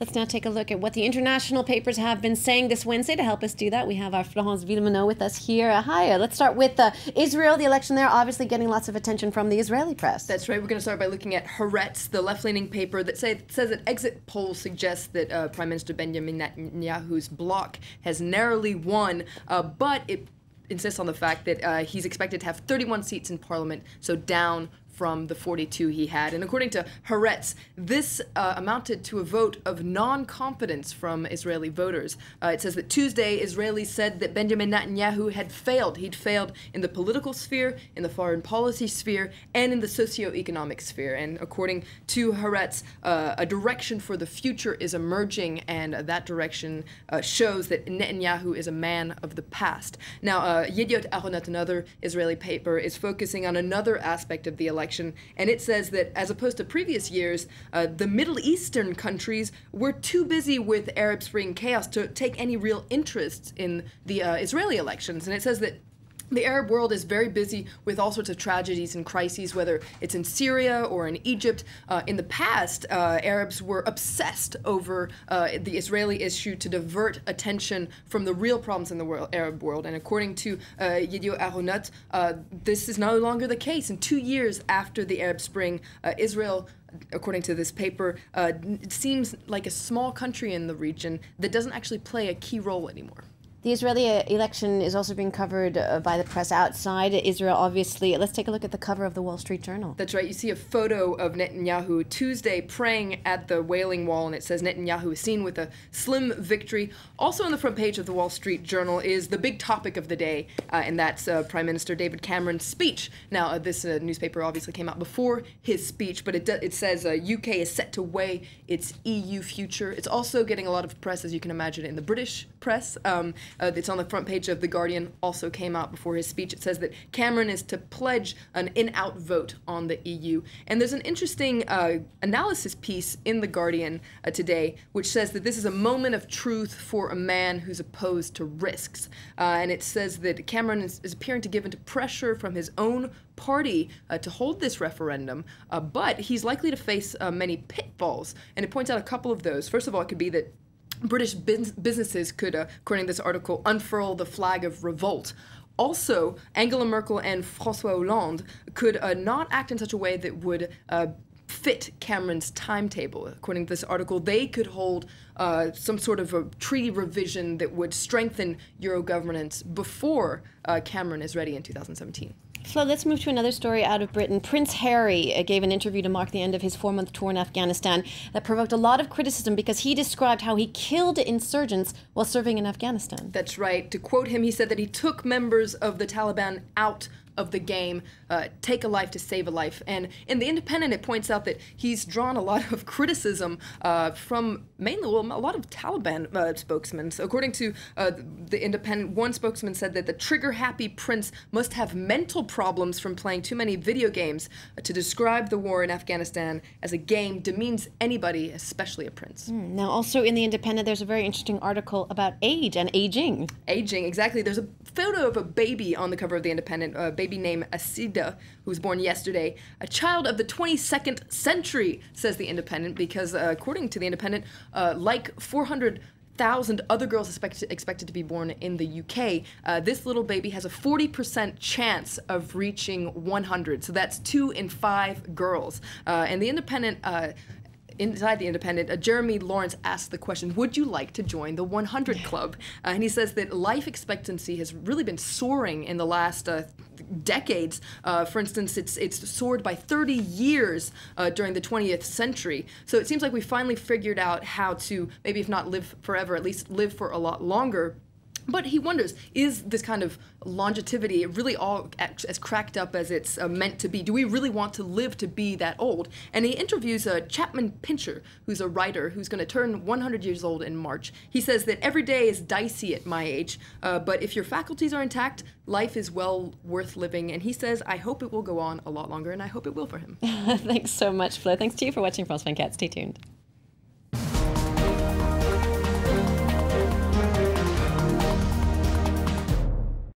Let's now take a look at what the international papers have been saying this Wednesday. To help us do that, we have our Florence Villeminot with us here. Hi, let's start with Israel. The election there obviously getting lots of attention from the Israeli press. That's right. We're going to start by looking at Haaretz, the left-leaning paper that says that exit polls suggest that Prime Minister Benjamin Netanyahu's bloc has narrowly won, but it insists on the fact that he's expected to have 31 seats in parliament, so down from the 42 he had. And according to Haaretz, this amounted to a vote of non-confidence from Israeli voters. It says that Tuesday, Israelis said that Benjamin Netanyahu had failed. He'd failed in the political sphere, in the foreign policy sphere, and in the socio-economic sphere. And according to Haaretz, a direction for the future is emerging, and that direction shows that Netanyahu is a man of the past. Now, Yediot Ahronot, another Israeli paper, is focusing on another aspect of the election. And it says that, as opposed to previous years, the Middle Eastern countries were too busy with Arab Spring chaos to take any real interest in the Israeli elections. And it says that the Arab world is very busy with all sorts of tragedies and crises, whether it's in Syria or in Egypt. In the past, Arabs were obsessed over the Israeli issue to divert attention from the real problems in the Arab world. And according to Yediot Ahronot, this is no longer the case. And 2 years after the Arab Spring, Israel, according to this paper, it seems like a small country in the region that doesn't actually play a key role anymore. The Israeli election is also being covered by the press outside Israel, obviously. Let's take a look at the cover of the Wall Street Journal. That's right. You see a photo of Netanyahu Tuesday praying at the Wailing Wall, and it says Netanyahu is seen with a slim victory. Also on the front page of the Wall Street Journal is the big topic of the day, and that's Prime Minister David Cameron's speech. Now, this newspaper obviously came out before his speech, but it says UK is set to weigh its EU future. It's also getting a lot of press, as you can imagine, in the British press. It's on the front page of The Guardian, also came out before his speech. It says that Cameron is to pledge an in-out vote on the EU. And there's an interesting analysis piece in The Guardian today, which says that this is a moment of truth for a man who's opposed to risks. And it says that Cameron is appearing to give into pressure from his own party to hold this referendum, but he's likely to face many pitfalls. And it points out a couple of those. First of all, it could be that British businesses could, according to this article, unfurl the flag of revolt. Also, Angela Merkel and François Hollande could not act in such a way that would fit Cameron's timetable. According to this article, they could hold some sort of a treaty revision that would strengthen Euro governance before Cameron is ready in 2017. Flo, let's move to another story out of Britain. Prince Harry gave an interview to mark the end of his 4-month tour in Afghanistan that provoked a lot of criticism because he described how he killed insurgents while serving in Afghanistan. That's right. To quote him, he said that he took members of the Taliban out of the game, take a life to save a life. And in The Independent, it points out that he's drawn a lot of criticism from mainly, well, a lot of Taliban spokesmen. So according to The Independent, one spokesman said that the trigger-happy prince must have mental problems from playing too many video games. To describe the war in Afghanistan as a game demeans anybody, especially a prince. Now, also in The Independent, there's a very interesting article about age and aging. Aging, exactly. There's a photo of a baby on the cover of The Independent, a baby named Asida, who was born yesterday, a child of the 22nd century, says The Independent, because according to The Independent, like 400,000 other girls expected to be born in the UK, this little baby has a 40% chance of reaching 100. So that's 2 in 5 girls. And The Independent, inside The Independent, Jeremy Lawrence asked the question, would you like to join the 100 Club? And he says that life expectancy has really been soaring in the last decades. For instance, it's soared by 30 years during the 20th century. So it seems like we finally figured out how to, maybe if not live forever, at least live for a lot longer. But he wonders, is this kind of longevity really all as cracked up as it's meant to be? Do we really want to live to be that old? And he interviews Chapman Pincher, who's a writer who's going to turn 100 years old in March. He says that every day is dicey at my age, but if your faculties are intact, life is well worth living. And he says, I hope it will go on a lot longer, and I hope it will for him. Thanks so much, Flo. Thanks to you for watching France 24. Stay tuned.